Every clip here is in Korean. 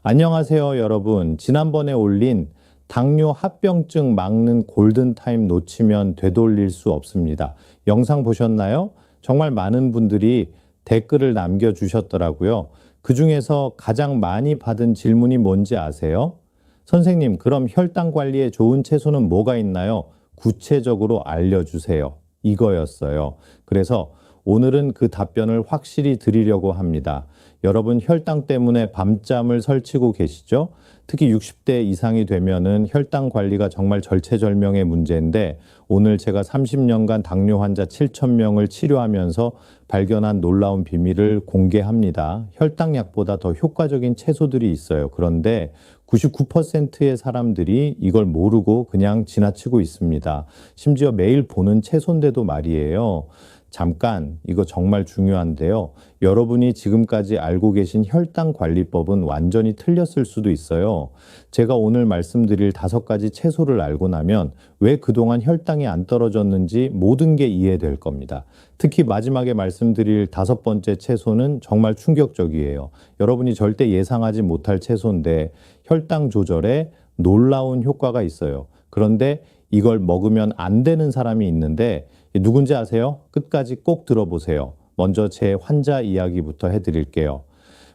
안녕하세요, 여러분. 지난번에 올린 당뇨 합병증 막는 골든타임 놓치면 되돌릴 수 없습니다. 영상 보셨나요? 정말 많은 분들이 댓글을 남겨주셨더라고요. 그 중에서 가장 많이 받은 질문이 뭔지 아세요? 선생님, 그럼 혈당 관리에 좋은 채소는 뭐가 있나요? 구체적으로 알려주세요. 이거였어요. 그래서 오늘은 그 답변을 확실히 드리려고 합니다. 여러분 혈당 때문에 밤잠을 설치고 계시죠? 특히 60대 이상이 되면은 혈당 관리가 정말 절체절명의 문제인데 오늘 제가 30년간 당뇨 환자 7,000명을 치료하면서 발견한 놀라운 비밀을 공개합니다. 혈당약보다 더 효과적인 채소들이 있어요. 그런데 99%의 사람들이 이걸 모르고 그냥 지나치고 있습니다. 심지어 매일 보는 채소인데도 말이에요. 잠깐, 이거 정말 중요한데요. 여러분이 지금까지 알고 계신 혈당 관리법은 완전히 틀렸을 수도 있어요. 제가 오늘 말씀드릴 5가지 채소를 알고 나면 왜 그동안 혈당이 안 떨어졌는지 모든 게 이해될 겁니다. 특히 마지막에 말씀드릴 5번째 채소는 정말 충격적이에요. 여러분이 절대 예상하지 못할 채소인데 혈당 조절에 놀라운 효과가 있어요. 그런데 이걸 먹으면 안 되는 사람이 있는데 누군지 아세요? 끝까지 꼭 들어보세요. 먼저 제 환자 이야기부터 해드릴게요.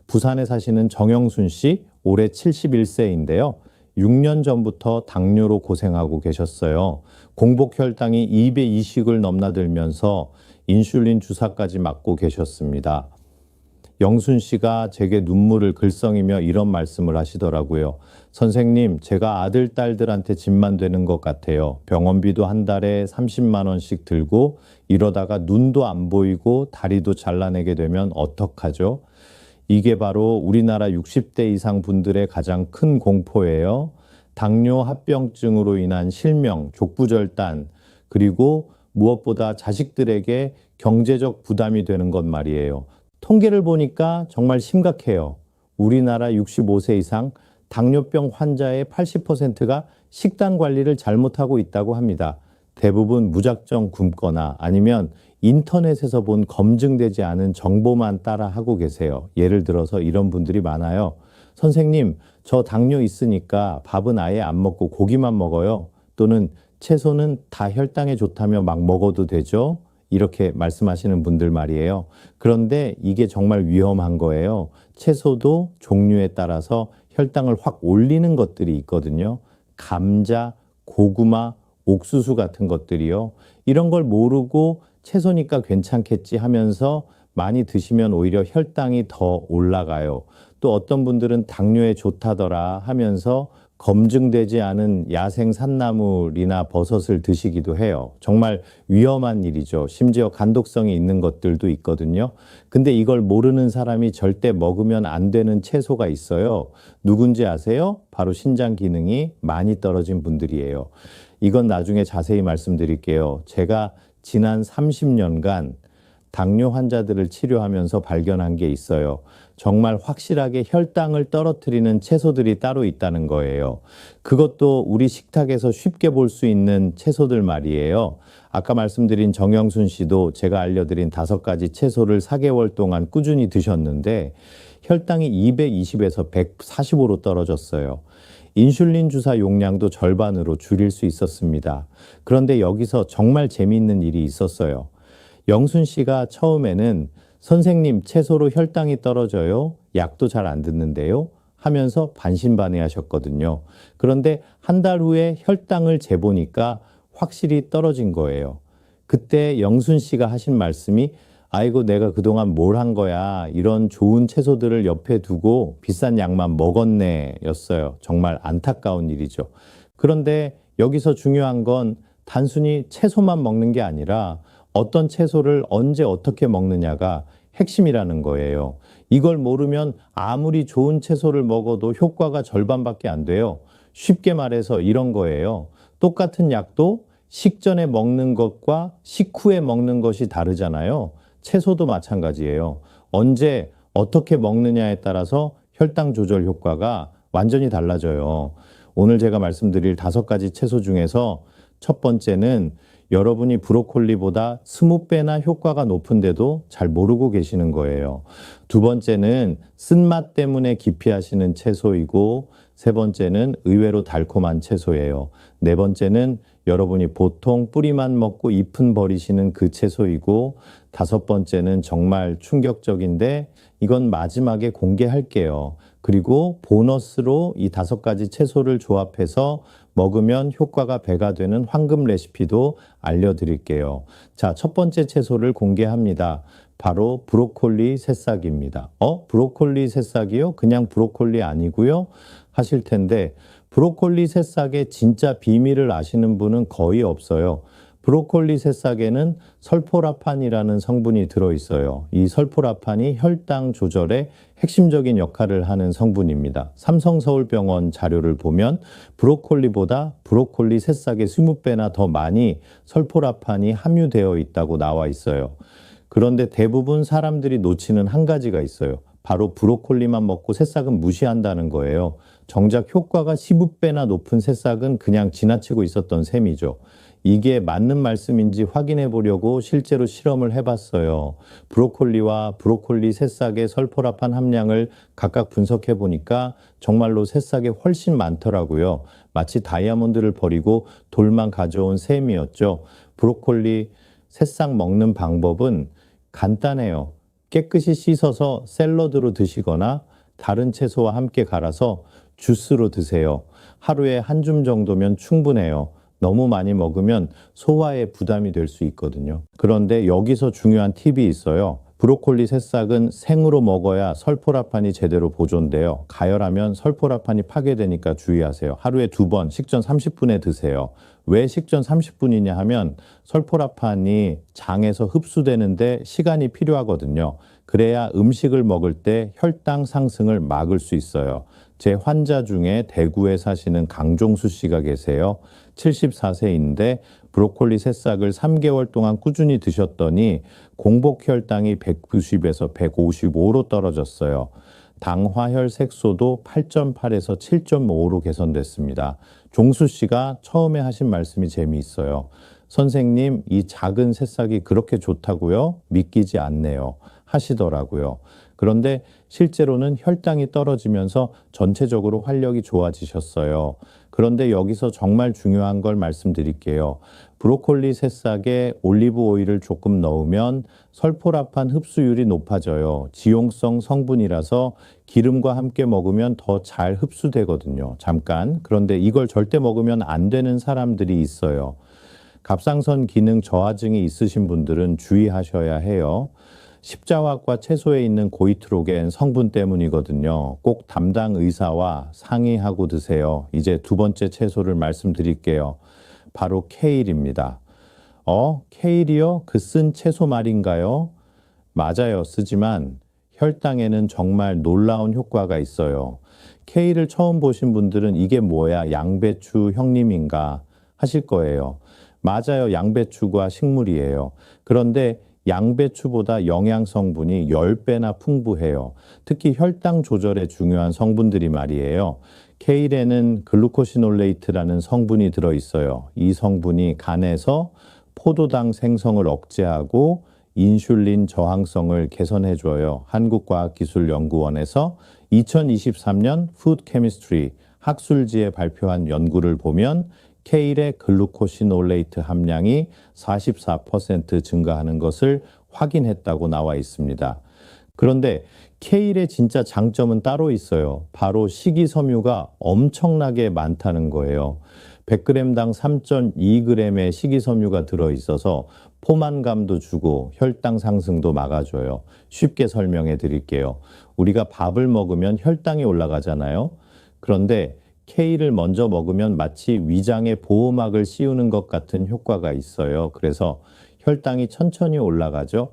부산에 사시는 정영순 씨, 올해 71세인데요. 6년 전부터 당뇨로 고생하고 계셨어요. 공복 혈당이 220을 넘나들면서 인슐린 주사까지 맞고 계셨습니다. 영순 씨가 제게 눈물을 글썽이며 이런 말씀을 하시더라고요. 선생님, 제가 아들, 딸들한테 집만 되는 것 같아요. 병원비도 한 달에 30만 원씩 들고 이러다가 눈도 안 보이고 다리도 잘라내게 되면 어떡하죠? 이게 바로 우리나라 60대 이상 분들의 가장 큰 공포예요. 당뇨 합병증으로 인한 실명, 족부절단, 그리고 무엇보다 자식들에게 경제적 부담이 되는 것 말이에요. 통계를 보니까 정말 심각해요. 우리나라 65세 이상 당뇨병 환자의 80%가 식단 관리를 잘못하고 있다고 합니다. 대부분 무작정 굶거나 아니면 인터넷에서 본 검증되지 않은 정보만 따라 하고 계세요. 예를 들어서 이런 분들이 많아요. 선생님, 저 당뇨 있으니까 밥은 아예 안 먹고 고기만 먹어요. 또는 채소는 다 혈당에 좋다며 막 먹어도 되죠? 이렇게 말씀하시는 분들 말이에요. 그런데 이게 정말 위험한 거예요. 채소도 종류에 따라서 혈당을 확 올리는 것들이 있거든요. 감자, 고구마, 옥수수 같은 것들이요. 이런 걸 모르고 채소니까 괜찮겠지 하면서 많이 드시면 오히려 혈당이 더 올라가요. 또 어떤 분들은 당뇨에 좋다더라 하면서 검증되지 않은 야생 산나물이나 버섯을 드시기도 해요. 정말 위험한 일이죠. 심지어 간독성이 있는 것들도 있거든요. 근데 이걸 모르는 사람이 절대 먹으면 안 되는 채소가 있어요. 누군지 아세요? 바로 신장 기능이 많이 떨어진 분들이에요. 이건 나중에 자세히 말씀드릴게요. 제가 지난 30년간 당뇨 환자들을 치료하면서 발견한 게 있어요. 정말 확실하게 혈당을 떨어뜨리는 채소들이 따로 있다는 거예요. 그것도 우리 식탁에서 쉽게 볼 수 있는 채소들 말이에요. 아까 말씀드린 정영순 씨도 제가 알려드린 5가지 채소를 4개월 동안 꾸준히 드셨는데 혈당이 220에서 145로 떨어졌어요. 인슐린 주사 용량도 절반으로 줄일 수 있었습니다. 그런데 여기서 정말 재미있는 일이 있었어요. 영순 씨가 처음에는 선생님 채소로 혈당이 떨어져요? 약도 잘 안 듣는데요? 하면서 반신반의하셨거든요. 그런데 한 달 후에 혈당을 재보니까 확실히 떨어진 거예요. 그때 영순 씨가 하신 말씀이 아이고 내가 그동안 뭘 한 거야. 이런 좋은 채소들을 옆에 두고 비싼 약만 먹었네 였어요. 정말 안타까운 일이죠. 그런데 여기서 중요한 건 단순히 채소만 먹는 게 아니라 어떤 채소를 언제 어떻게 먹느냐가 핵심이라는 거예요. 이걸 모르면 아무리 좋은 채소를 먹어도 효과가 절반밖에 안 돼요. 쉽게 말해서 이런 거예요. 똑같은 약도 식전에 먹는 것과 식후에 먹는 것이 다르잖아요. 채소도 마찬가지예요. 언제 어떻게 먹느냐에 따라서 혈당 조절 효과가 완전히 달라져요. 오늘 제가 말씀드릴 5가지 채소 중에서 첫 번째는 여러분이 브로콜리보다 20배나 효과가 높은데도 잘 모르고 계시는 거예요. 두 번째는 쓴맛 때문에 기피하시는 채소이고, 세 번째는 의외로 달콤한 채소예요. 네 번째는 여러분이 보통 뿌리만 먹고 잎은 버리시는 그 채소이고, 다섯 번째는 정말 충격적인데 이건 마지막에 공개할게요. 그리고 보너스로 이 5가지 채소를 조합해서 먹으면 효과가 배가 되는 황금 레시피도 알려드릴게요. 자, 첫 번째 채소를 공개합니다. 바로 브로콜리 새싹입니다. 브로콜리 새싹이요? 그냥 브로콜리 아니고요? 하실 텐데, 브로콜리 새싹의 진짜 비밀을 아시는 분은 거의 없어요. 브로콜리 새싹에는 설포라판이라는 성분이 들어있어요. 이 설포라판이 혈당 조절에 핵심적인 역할을 하는 성분입니다. 삼성서울병원 자료를 보면 브로콜리보다 브로콜리 새싹의 20배나 더 많이 설포라판이 함유되어 있다고 나와 있어요. 그런데 대부분 사람들이 놓치는 한 가지가 있어요. 바로 브로콜리만 먹고 새싹은 무시한다는 거예요. 정작 효과가 15배나 높은 새싹은 그냥 지나치고 있었던 셈이죠. 이게 맞는 말씀인지 확인해 보려고 실제로 실험을 해봤어요. 브로콜리와 브로콜리 새싹의 설포라판 함량을 각각 분석해 보니까 정말로 새싹에 훨씬 많더라고요. 마치 다이아몬드를 버리고 돌만 가져온 셈이었죠. 브로콜리 새싹 먹는 방법은 간단해요. 깨끗이 씻어서 샐러드로 드시거나 다른 채소와 함께 갈아서 주스로 드세요. 하루에 한 줌 정도면 충분해요. 너무 많이 먹으면 소화에 부담이 될 수 있거든요. 그런데 여기서 중요한 팁이 있어요. 브로콜리 새싹은 생으로 먹어야 설포라판이 제대로 보존돼요. 가열하면 설포라판이 파괴되니까 주의하세요. 하루에 2번 식전 30분에 드세요. 왜 식전 30분이냐 하면 설포라판이 장에서 흡수되는데 시간이 필요하거든요. 그래야 음식을 먹을 때 혈당 상승을 막을 수 있어요. 제 환자 중에 대구에 사시는 강종수 씨가 계세요. 74세인데 브로콜리 새싹을 3개월 동안 꾸준히 드셨더니 공복 혈당이 190에서 155로 떨어졌어요. 당화혈 색소도 8.8에서 7.5로 개선됐습니다. 종수 씨가 처음에 하신 말씀이 재미있어요. 선생님, 이 작은 새싹이 그렇게 좋다고요? 믿기지 않네요. 하시더라고요. 그런데 실제로는 혈당이 떨어지면서 전체적으로 활력이 좋아지셨어요. 그런데 여기서 정말 중요한 걸 말씀드릴게요. 브로콜리 새싹에 올리브 오일을 조금 넣으면 설포라판 흡수율이 높아져요. 지용성 성분이라서 기름과 함께 먹으면 더 잘 흡수되거든요. 잠깐. 그런데 이걸 절대 먹으면 안 되는 사람들이 있어요. 갑상선 기능 저하증이 있으신 분들은 주의하셔야 해요. 십자화과 채소에 있는 고이트로겐 성분 때문이거든요. 꼭 담당 의사와 상의하고 드세요. 이제 두 번째 채소를 말씀드릴게요. 바로 케일입니다. 케일이요? 그 쓴 채소 말인가요? 맞아요. 쓰지만 혈당에는 정말 놀라운 효과가 있어요. 케일을 처음 보신 분들은 이게 뭐야? 양배추 형님인가? 하실 거예요. 맞아요. 양배추가 식물이에요. 그런데 양배추보다 영양 성분이 10배나 풍부해요. 특히 혈당 조절에 중요한 성분들이 말이에요. 케일에는 글루코시놀레이트라는 성분이 들어있어요. 이 성분이 간에서 포도당 생성을 억제하고 인슐린 저항성을 개선해줘요. 한국과학기술연구원에서 2023년 푸드 케미스트리 학술지에 발표한 연구를 보면 케일의 글루코시놀레이트 함량이 44% 증가하는 것을 확인했다고 나와 있습니다. 그런데 케일의 진짜 장점은 따로 있어요. 바로 식이섬유가 엄청나게 많다는 거예요. 100g당 3.2g의 식이섬유가 들어있어서 포만감도 주고 혈당 상승도 막아줘요. 쉽게 설명해 드릴게요. 우리가 밥을 먹으면 혈당이 올라가잖아요. 그런데 케일을 먼저 먹으면 마치 위장에 보호막을 씌우는 것 같은 효과가 있어요. 그래서 혈당이 천천히 올라가죠.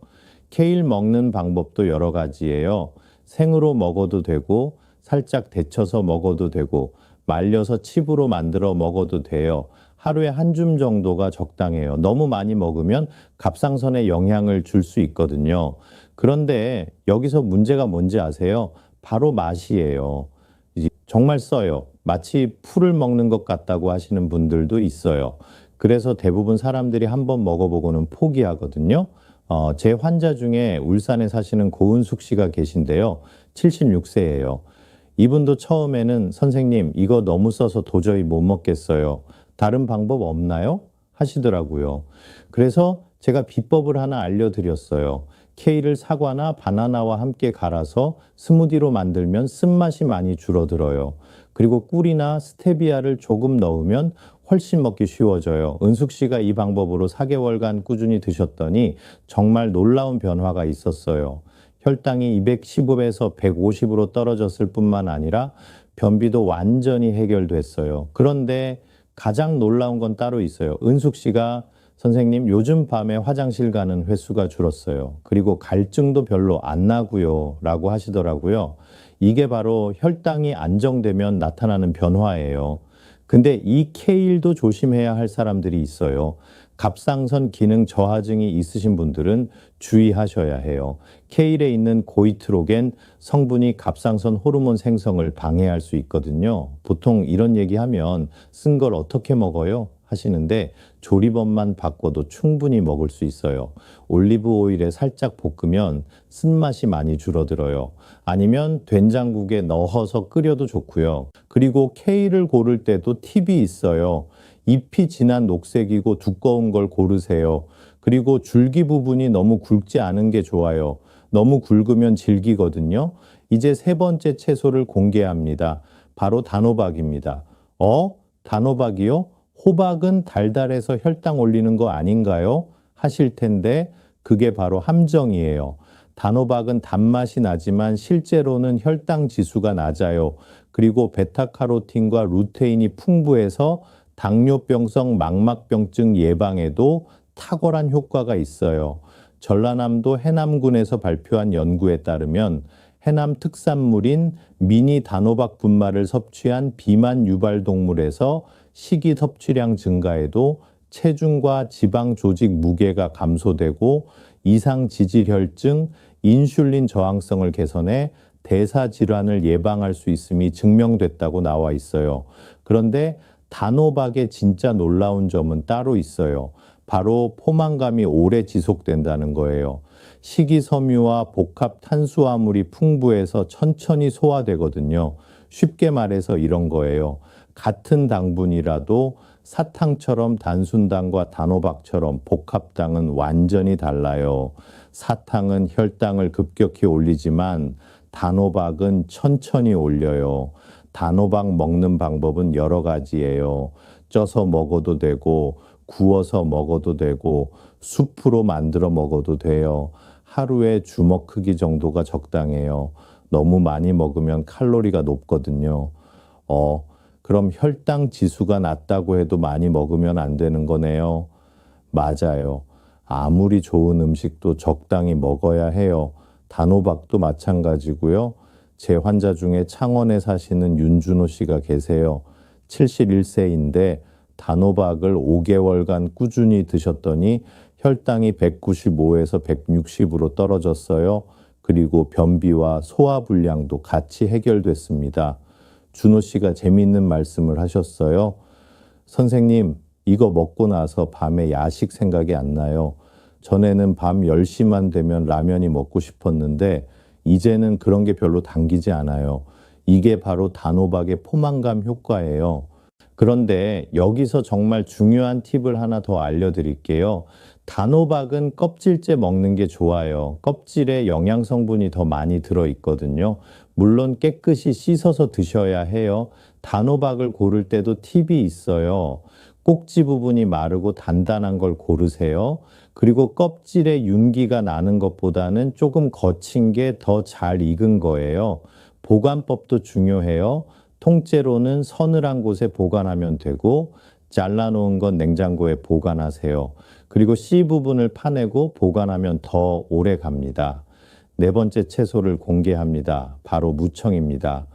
케일 먹는 방법도 여러 가지예요. 생으로 먹어도 되고 살짝 데쳐서 먹어도 되고 말려서 칩으로 만들어 먹어도 돼요. 하루에 한 줌 정도가 적당해요. 너무 많이 먹으면 갑상선에 영향을 줄 수 있거든요. 그런데 여기서 문제가 뭔지 아세요? 바로 맛이에요. 정말 써요. 마치 풀을 먹는 것 같다고 하시는 분들도 있어요. 그래서 대부분 사람들이 한번 먹어보고는 포기하거든요. 제 환자 중에 울산에 사시는 고은숙 씨가 계신데요. 76세예요. 이분도 처음에는 선생님, 이거 너무 써서 도저히 못 먹겠어요. 다른 방법 없나요? 하시더라고요. 그래서 제가 비법을 하나 알려드렸어요. 케일을 사과나 바나나와 함께 갈아서 스무디로 만들면 쓴맛이 많이 줄어들어요. 그리고 꿀이나 스테비아를 조금 넣으면 훨씬 먹기 쉬워져요. 은숙 씨가 이 방법으로 4개월간 꾸준히 드셨더니 정말 놀라운 변화가 있었어요. 혈당이 215에서 150으로 떨어졌을 뿐만 아니라 변비도 완전히 해결됐어요. 그런데 가장 놀라운 건 따로 있어요. 은숙 씨가 선생님, 요즘 밤에 화장실 가는 횟수가 줄었어요. 그리고 갈증도 별로 안 나고요. 라고 하시더라고요. 이게 바로 혈당이 안정되면 나타나는 변화예요. 근데 이 케일도 조심해야 할 사람들이 있어요. 갑상선 기능 저하증이 있으신 분들은 주의하셔야 해요. 케일에 있는 고이트로겐 성분이 갑상선 호르몬 생성을 방해할 수 있거든요. 보통 이런 얘기하면 쓴 걸 어떻게 먹어요? 하시는데 조리법만 바꿔도 충분히 먹을 수 있어요. 올리브 오일에 살짝 볶으면 쓴맛이 많이 줄어들어요. 아니면 된장국에 넣어서 끓여도 좋고요. 그리고 케일을 고를 때도 팁이 있어요. 잎이 진한 녹색이고 두꺼운 걸 고르세요. 그리고 줄기 부분이 너무 굵지 않은 게 좋아요. 너무 굵으면 질기거든요. 이제 세 번째 채소를 공개합니다. 바로 단호박입니다. 단호박이요? 호박은 달달해서 혈당 올리는 거 아닌가요? 하실 텐데 그게 바로 함정이에요. 단호박은 단맛이 나지만 실제로는 혈당 지수가 낮아요. 그리고 베타카로틴과 루테인이 풍부해서 당뇨병성 망막병증 예방에도 탁월한 효과가 있어요. 전라남도 해남군에서 발표한 연구에 따르면 해남 특산물인 미니 단호박 분말을 섭취한 비만 유발 동물에서 식이 섭취량 증가에도 체중과 지방 조직 무게가 감소되고 이상 지질혈증, 인슐린 저항성을 개선해 대사 질환을 예방할 수 있음이 증명됐다고 나와 있어요. 그런데 단호박의 진짜 놀라운 점은 따로 있어요. 바로 포만감이 오래 지속된다는 거예요. 식이섬유와 복합 탄수화물이 풍부해서 천천히 소화되거든요. 쉽게 말해서 이런 거예요. 같은 당분이라도 사탕처럼 단순당과 단호박처럼 복합당은 완전히 달라요. 사탕은 혈당을 급격히 올리지만 단호박은 천천히 올려요. 단호박 먹는 방법은 여러 가지예요. 쪄서 먹어도 되고 구워서 먹어도 되고 수프로 만들어 먹어도 돼요. 하루에 주먹 크기 정도가 적당해요. 너무 많이 먹으면 칼로리가 높거든요. 그럼 혈당 지수가 낮다고 해도 많이 먹으면 안 되는 거네요. 맞아요. 아무리 좋은 음식도 적당히 먹어야 해요. 단호박도 마찬가지고요. 제 환자 중에 창원에 사시는 윤준호 씨가 계세요. 71세인데 단호박을 5개월간 꾸준히 드셨더니 혈당이 195에서 160으로 떨어졌어요. 그리고 변비와 소화불량도 같이 해결됐습니다. 준호 씨가 재미있는 말씀을 하셨어요. 선생님, 이거 먹고 나서 밤에 야식 생각이 안 나요. 전에는 밤 10시만 되면 라면이 먹고 싶었는데 이제는 그런 게 별로 당기지 않아요. 이게 바로 단호박의 포만감 효과예요. 그런데 여기서 정말 중요한 팁을 하나 더 알려드릴게요. 단호박은 껍질째 먹는 게 좋아요. 껍질에 영양 성분이 더 많이 들어있거든요. 물론 깨끗이 씻어서 드셔야 해요. 단호박을 고를 때도 팁이 있어요. 꼭지 부분이 마르고 단단한 걸 고르세요. 그리고 껍질에 윤기가 나는 것보다는 조금 거친 게 더 잘 익은 거예요. 보관법도 중요해요. 통째로는 서늘한 곳에 보관하면 되고 잘라놓은 건 냉장고에 보관하세요. 그리고 씨 부분을 파내고 보관하면 더 오래 갑니다. 네 번째 채소를 공개합니다. 바로 무청입니다.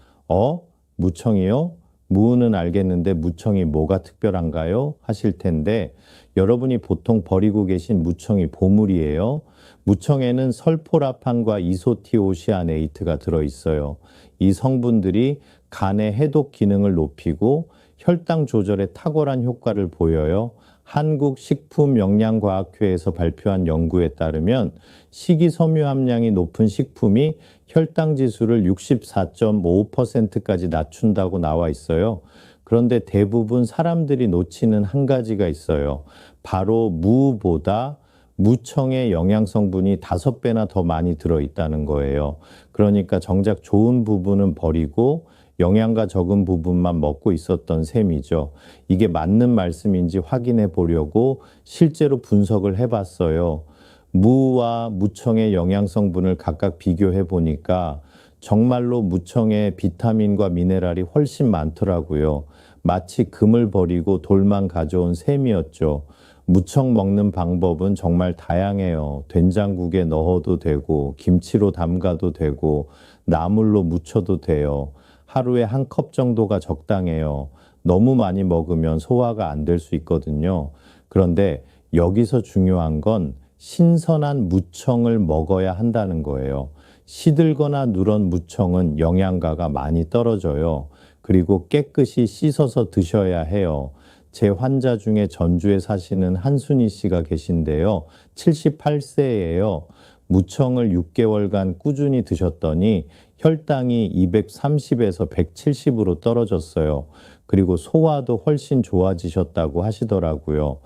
무청이요? 무는 알겠는데 무청이 뭐가 특별한가요? 하실 텐데 여러분이 보통 버리고 계신 무청이 보물이에요. 무청에는 설포라판과 이소티오시아네이트가 들어있어요. 이 성분들이 간의 해독 기능을 높이고 혈당 조절에 탁월한 효과를 보여요. 한국식품영양과학회에서 발표한 연구에 따르면 식이섬유 함량이 높은 식품이 혈당 지수를 64.5%까지 낮춘다고 나와 있어요. 그런데 대부분 사람들이 놓치는 한 가지가 있어요. 바로 무보다 무청의 영양 성분이 5배나 더 많이 들어있다는 거예요. 그러니까 정작 좋은 부분은 버리고 영양가 적은 부분만 먹고 있었던 셈이죠. 이게 맞는 말씀인지 확인해 보려고 실제로 분석을 해봤어요. 무와 무청의 영양 성분을 각각 비교해 보니까 정말로 무청의 비타민과 미네랄이 훨씬 많더라고요. 마치 금을 버리고 돌만 가져온 셈이었죠. 무청 먹는 방법은 정말 다양해요. 된장국에 넣어도 되고, 김치로 담가도 되고, 나물로 무쳐도 돼요. 하루에 한 컵 정도가 적당해요. 너무 많이 먹으면 소화가 안 될 수 있거든요. 그런데 여기서 중요한 건 신선한 무청을 먹어야 한다는 거예요. 시들거나 누런 무청은 영양가가 많이 떨어져요. 그리고 깨끗이 씻어서 드셔야 해요. 제 환자 중에 전주에 사시는 한순희 씨가 계신데요. 78세예요. 무청을 6개월간 꾸준히 드셨더니 혈당이 230에서 170으로 떨어졌어요. 그리고 소화도 훨씬 좋아지셨다고 하시더라고요.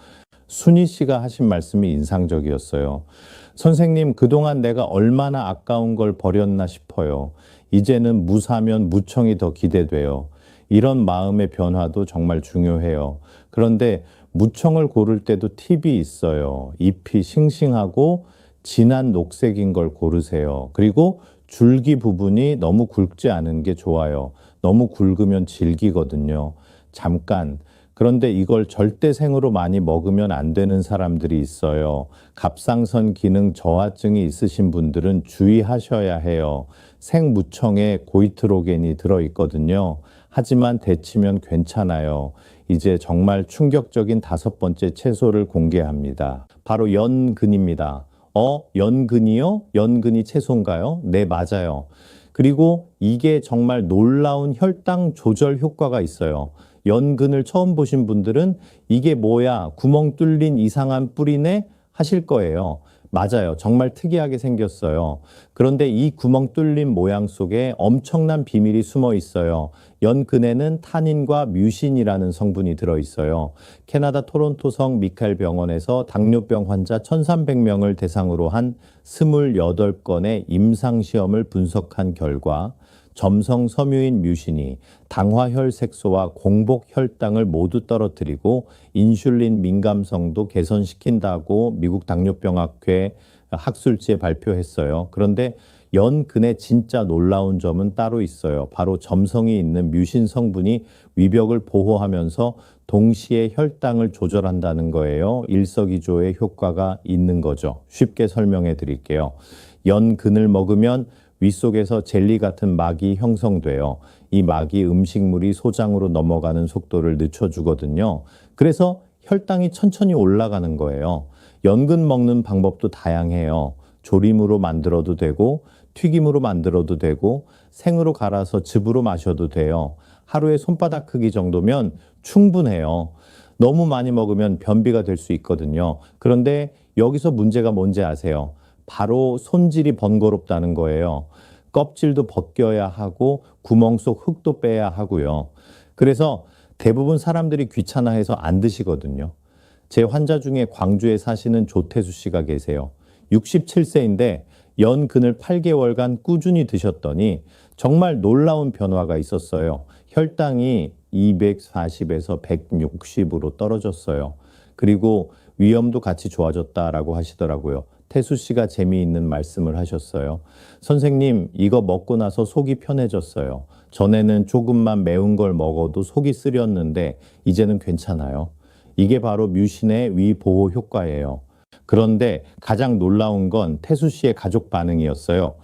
순희 씨가 하신 말씀이 인상적이었어요. 선생님, 그동안 내가 얼마나 아까운 걸 버렸나 싶어요. 이제는 무사면 무청이 더 기대돼요. 이런 마음의 변화도 정말 중요해요. 그런데 무청을 고를 때도 팁이 있어요. 잎이 싱싱하고 진한 녹색인 걸 고르세요. 그리고 줄기 부분이 너무 굵지 않은 게 좋아요. 너무 굵으면 질기거든요. 잠깐. 그런데 이걸 절대 생으로 많이 먹으면 안 되는 사람들이 있어요. 갑상선 기능 저하증이 있으신 분들은 주의하셔야 해요. 생무청에 고이트로겐이 들어있거든요. 하지만 데치면 괜찮아요. 이제 정말 충격적인 5번째 채소를 공개합니다. 바로 연근입니다. 연근이요? 연근이 채소인가요? 네, 맞아요. 그리고 이게 정말 놀라운 혈당 조절 효과가 있어요. 연근을 처음 보신 분들은 이게 뭐야? 구멍 뚫린 이상한 뿌리네? 하실 거예요. 맞아요. 정말 특이하게 생겼어요. 그런데 이 구멍 뚫린 모양 속에 엄청난 비밀이 숨어 있어요. 연근에는 타닌과 뮤신이라는 성분이 들어있어요. 캐나다 토론토성 미칼 병원에서 당뇨병 환자 1,300명을 대상으로 한 28건의 임상시험을 분석한 결과 점성 섬유인 뮤신이 당화혈 색소와 공복 혈당을 모두 떨어뜨리고 인슐린 민감성도 개선시킨다고 미국 당뇨병학회 학술지에 발표했어요. 그런데 연근의 진짜 놀라운 점은 따로 있어요. 바로 점성이 있는 뮤신 성분이 위벽을 보호하면서 동시에 혈당을 조절한다는 거예요. 일석이조의 효과가 있는 거죠. 쉽게 설명해 드릴게요. 연근을 먹으면 윗속에서 젤리 같은 막이 형성돼요. 이 막이 음식물이 소장으로 넘어가는 속도를 늦춰주거든요. 그래서 혈당이 천천히 올라가는 거예요. 연근 먹는 방법도 다양해요. 조림으로 만들어도 되고 튀김으로 만들어도 되고 생으로 갈아서 즙으로 마셔도 돼요. 하루에 손바닥 크기 정도면 충분해요. 너무 많이 먹으면 변비가 될 수 있거든요. 그런데 여기서 문제가 뭔지 아세요? 바로 손질이 번거롭다는 거예요. 껍질도 벗겨야 하고 구멍 속 흙도 빼야 하고요. 그래서 대부분 사람들이 귀찮아해서 안 드시거든요. 제 환자 중에 광주에 사시는 조태수 씨가 계세요. 67세인데 연근을 8개월간 꾸준히 드셨더니 정말 놀라운 변화가 있었어요. 혈당이 240에서 160으로 떨어졌어요. 그리고 위염도 같이 좋아졌다라고 하시더라고요. 태수 씨가 재미있는 말씀을 하셨어요. 선생님, 이거 먹고 나서 속이 편해졌어요. 전에는 조금만 매운 걸 먹어도 속이 쓰렸는데 이제는 괜찮아요. 이게 바로 뮤신의 위보호 효과예요. 그런데 가장 놀라운 건 태수 씨의 가족 반응이었어요.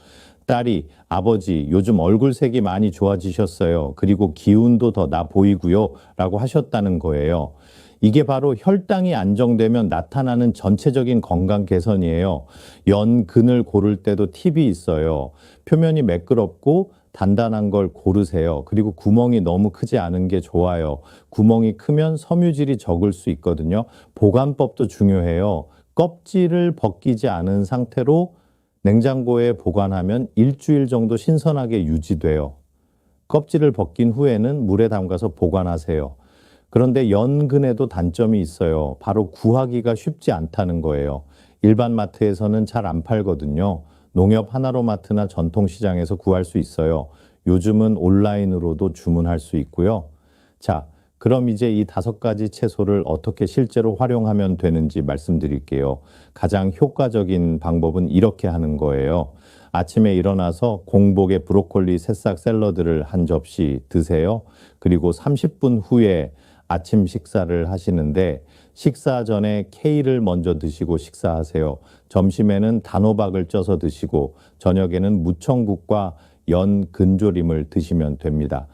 딸이 아버지 요즘 얼굴색이 많이 좋아지셨어요. 그리고 기운도 더 나 보이고요. 라고 하셨다는 거예요. 이게 바로 혈당이 안정되면 나타나는 전체적인 건강 개선이에요. 연근을 고를 때도 팁이 있어요. 표면이 매끄럽고 단단한 걸 고르세요. 그리고 구멍이 너무 크지 않은 게 좋아요. 구멍이 크면 섬유질이 적을 수 있거든요. 보관법도 중요해요. 껍질을 벗기지 않은 상태로 냉장고에 보관하면 일주일 정도 신선하게 유지돼요. 껍질을 벗긴 후에는 물에 담가서 보관하세요. 그런데 연근에도 단점이 있어요. 바로 구하기가 쉽지 않다는 거예요. 일반 마트에서는 잘 안 팔거든요. 농협 하나로마트나 전통시장에서 구할 수 있어요. 요즘은 온라인으로도 주문할 수 있고요. 자, 그럼 이제 이 5가지 채소를 어떻게 실제로 활용하면 되는지 말씀드릴게요. 가장 효과적인 방법은 이렇게 하는 거예요. 아침에 일어나서 공복에 브로콜리 새싹 샐러드를 한 접시 드세요. 그리고 30분 후에 아침 식사를 하시는데 식사 전에 케일을 먼저 드시고 식사하세요. 점심에는 단호박을 쪄서 드시고 저녁에는 무청국과 연 근조림을 드시면 됩니다.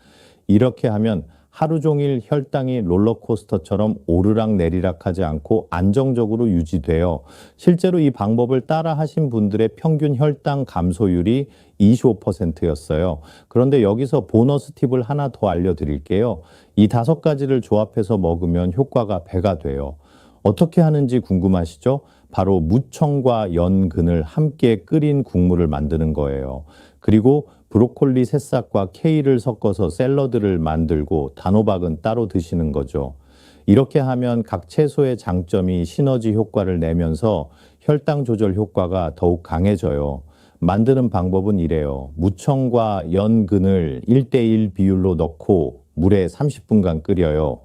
이렇게 하면 하루 종일 혈당이 롤러코스터처럼 오르락 내리락 하지 않고 안정적으로 유지돼요. 실제로 이 방법을 따라 하신 분들의 평균 혈당 감소율이 25%였어요. 그런데 여기서 보너스 팁을 하나 더 알려드릴게요. 이 5가지를 조합해서 먹으면 효과가 배가 돼요. 어떻게 하는지 궁금하시죠? 바로 무청과 연근을 함께 끓인 국물을 만드는 거예요. 그리고 브로콜리 새싹과 케일을 섞어서 샐러드를 만들고 단호박은 따로 드시는 거죠. 이렇게 하면 각 채소의 장점이 시너지 효과를 내면서 혈당 조절 효과가 더욱 강해져요. 만드는 방법은 이래요. 무청과 연근을 1대1 비율로 넣고 물에 30분간 끓여요.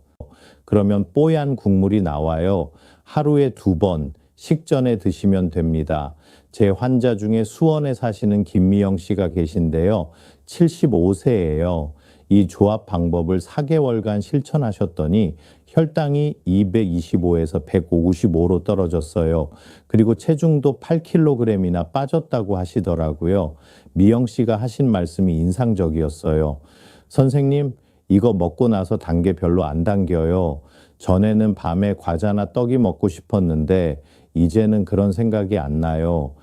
그러면 뽀얀 국물이 나와요. 하루에 2번 식전에 드시면 됩니다. 제 환자 중에 수원에 사시는 김미영 씨가 계신데요. 75세예요. 이 조합 방법을 4개월간 실천하셨더니 혈당이 225에서 155로 떨어졌어요. 그리고 체중도 8kg이나 빠졌다고 하시더라고요. 미영 씨가 하신 말씀이 인상적이었어요. 선생님, 이거 먹고 나서 단 게 별로 안 당겨요. 전에는 밤에 과자나 떡이 먹고 싶었는데 이제는 그런 생각이 안 나요.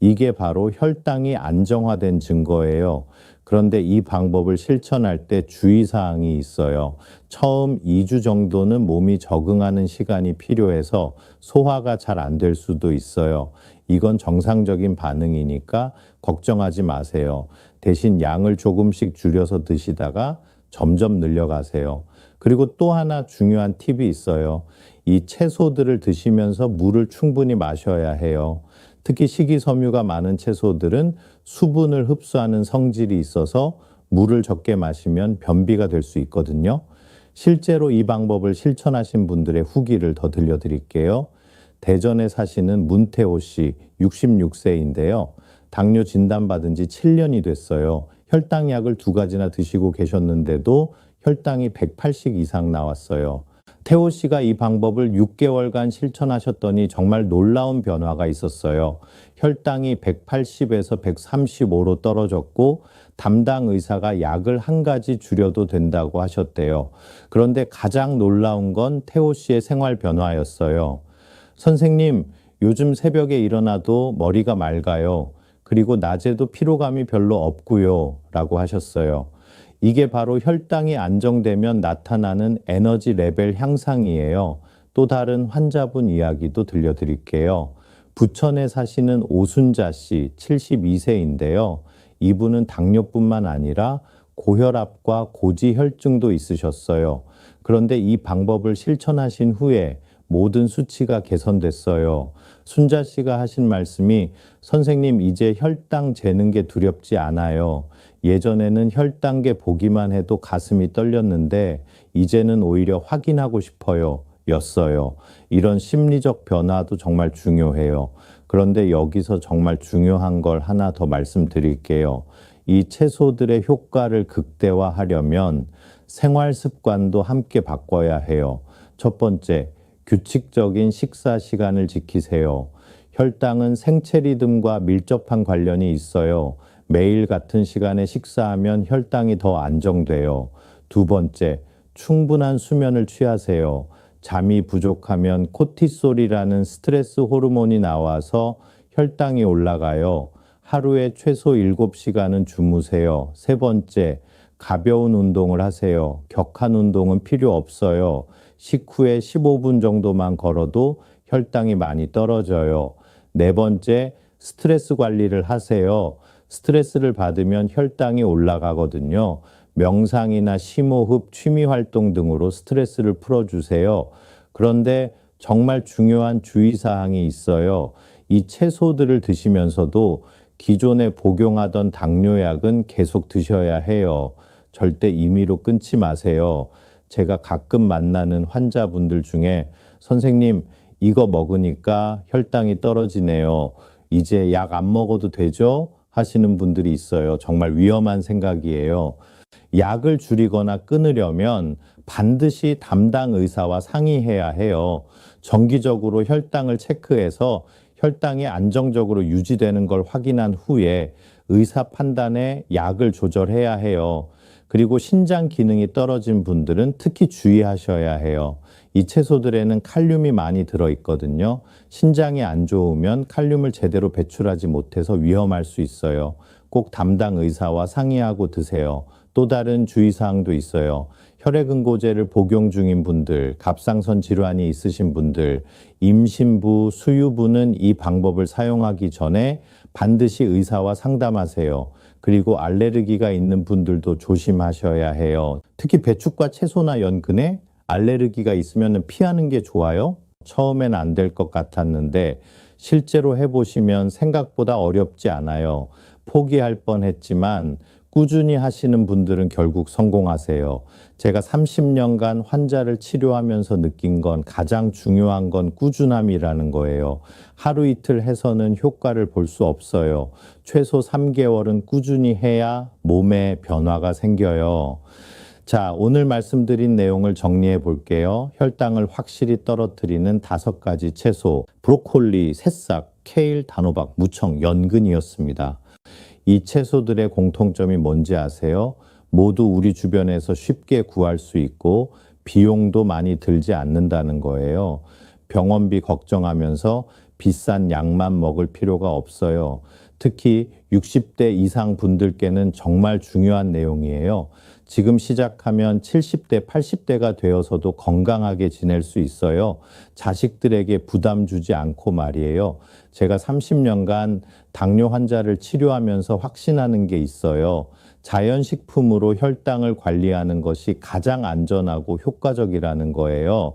이게 바로 혈당이 안정화된 증거예요. 그런데 이 방법을 실천할 때 주의사항이 있어요. 처음 2주 정도는 몸이 적응하는 시간이 필요해서 소화가 잘 안 될 수도 있어요. 이건 정상적인 반응이니까 걱정하지 마세요. 대신 양을 조금씩 줄여서 드시다가 점점 늘려가세요. 그리고 또 하나 중요한 팁이 있어요. 이 채소들을 드시면서 물을 충분히 마셔야 해요. 특히 식이섬유가 많은 채소들은 수분을 흡수하는 성질이 있어서 물을 적게 마시면 변비가 될 수 있거든요. 실제로 이 방법을 실천하신 분들의 후기를 더 들려드릴게요. 대전에 사시는 문태호 씨, 66세인데요. 당뇨 진단받은 지 7년이 됐어요. 혈당약을 2가지나 드시고 계셨는데도 혈당이 180 이상 나왔어요. 태호 씨가 이 방법을 6개월간 실천하셨더니 정말 놀라운 변화가 있었어요. 혈당이 180에서 135로 떨어졌고 담당 의사가 약을 1가지 줄여도 된다고 하셨대요. 그런데 가장 놀라운 건 태호 씨의 생활 변화였어요. 선생님, 요즘 새벽에 일어나도 머리가 맑아요. 그리고 낮에도 피로감이 별로 없고요. 라고 하셨어요. 이게 바로 혈당이 안정되면 나타나는 에너지 레벨 향상이에요. 또 다른 환자분 이야기도 들려드릴게요. 부천에 사시는 오순자 씨, 72세인데요. 이분은 당뇨뿐만 아니라 고혈압과 고지혈증도 있으셨어요. 그런데 이 방법을 실천하신 후에 모든 수치가 개선됐어요. 순자 씨가 하신 말씀이 선생님 이제 혈당 재는 게 두렵지 않아요. 예전에는 혈당계 보기만 해도 가슴이 떨렸는데 이제는 오히려 확인하고 싶어요. 였어요. 이런 심리적 변화도 정말 중요해요. 그런데 여기서 정말 중요한 걸 하나 더 말씀드릴게요. 이 채소들의 효과를 극대화하려면 생활 습관도 함께 바꿔야 해요. 첫 번째, 규칙적인 식사 시간을 지키세요. 혈당은 생체 리듬과 밀접한 관련이 있어요. 매일 같은 시간에 식사하면 혈당이 더 안정돼요. 2번째, 충분한 수면을 취하세요. 잠이 부족하면 코티솔이라는 스트레스 호르몬이 나와서 혈당이 올라가요. 하루에 최소 7시간은 주무세요. 세 번째, 가벼운 운동을 하세요. 격한 운동은 필요 없어요. 식후에 15분 정도만 걸어도 혈당이 많이 떨어져요. 네 번째, 스트레스 관리를 하세요. 스트레스를 받으면 혈당이 올라가거든요. 명상이나 심호흡, 취미 활동 등으로 스트레스를 풀어주세요. 그런데 정말 중요한 주의사항이 있어요. 이 채소들을 드시면서도 기존에 복용하던 당뇨약은 계속 드셔야 해요. 절대 임의로 끊지 마세요. 제가 가끔 만나는 환자분들 중에 선생님, 이거 먹으니까 혈당이 떨어지네요. 이제 약 안 먹어도 되죠? 하시는 분들이 있어요. 정말 위험한 생각이에요. 약을 줄이거나 끊으려면 반드시 담당 의사와 상의해야 해요. 정기적으로 혈당을 체크해서 혈당이 안정적으로 유지되는 걸 확인한 후에 의사 판단에 약을 조절해야 해요. 그리고 신장 기능이 떨어진 분들은 특히 주의하셔야 해요. 이 채소들에는 칼륨이 많이 들어있거든요. 신장이 안 좋으면 칼륨을 제대로 배출하지 못해서 위험할 수 있어요. 꼭 담당 의사와 상의하고 드세요. 또 다른 주의사항도 있어요. 혈액응고제를 복용 중인 분들, 갑상선 질환이 있으신 분들, 임신부, 수유부는 이 방법을 사용하기 전에 반드시 의사와 상담하세요. 그리고 알레르기가 있는 분들도 조심하셔야 해요. 특히 배축과 채소나 연근에 알레르기가 있으면 피하는 게 좋아요. 처음엔 안 될 것 같았는데 실제로 해보시면 생각보다 어렵지 않아요. 포기할 뻔했지만 꾸준히 하시는 분들은 결국 성공하세요. 제가 30년간 환자를 치료하면서 느낀 건 가장 중요한 건 꾸준함이라는 거예요. 하루 이틀 해서는 효과를 볼 수 없어요. 최소 3개월은 꾸준히 해야 몸에 변화가 생겨요. 자, 오늘 말씀드린 내용을 정리해 볼게요. 혈당을 확실히 떨어뜨리는 5가지 채소, 브로콜리, 새싹, 케일, 단호박, 무청, 연근이었습니다. 이 채소들의 공통점이 뭔지 아세요? 모두 우리 주변에서 쉽게 구할 수 있고 비용도 많이 들지 않는다는 거예요. 병원비 걱정하면서 비싼 약만 먹을 필요가 없어요. 특히 60대 이상 분들께는 정말 중요한 내용이에요. 지금 시작하면 70대, 80대가 되어서도 건강하게 지낼 수 있어요. 자식들에게 부담 주지 않고 말이에요. 제가 30년간 당뇨 환자를 치료하면서 확신하는 게 있어요. 자연식품으로 혈당을 관리하는 것이 가장 안전하고 효과적이라는 거예요.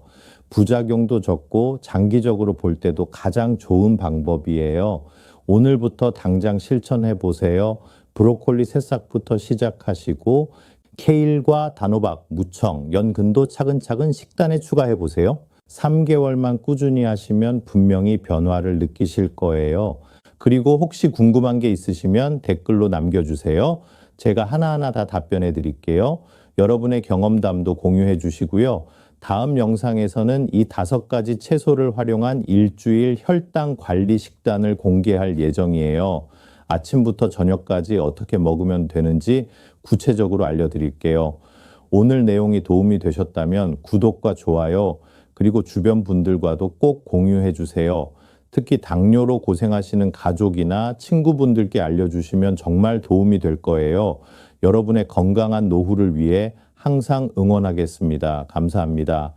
부작용도 적고 장기적으로 볼 때도 가장 좋은 방법이에요. 오늘부터 당장 실천해 보세요. 브로콜리 새싹부터 시작하시고 케일과 단호박, 무청, 연근도 차근차근 식단에 추가해 보세요. 3개월만 꾸준히 하시면 분명히 변화를 느끼실 거예요. 그리고 혹시 궁금한 게 있으시면 댓글로 남겨주세요. 제가 하나하나 다 답변해 드릴게요. 여러분의 경험담도 공유해 주시고요. 다음 영상에서는 이 5가지 채소를 활용한 일주일 혈당 관리 식단을 공개할 예정이에요. 아침부터 저녁까지 어떻게 먹으면 되는지 구체적으로 알려드릴게요. 오늘 내용이 도움이 되셨다면 구독과 좋아요, 그리고 주변 분들과도 꼭 공유해 주세요. 특히 당뇨로 고생하시는 가족이나 친구분들께 알려주시면 정말 도움이 될 거예요. 여러분의 건강한 노후를 위해 항상 응원하겠습니다. 감사합니다.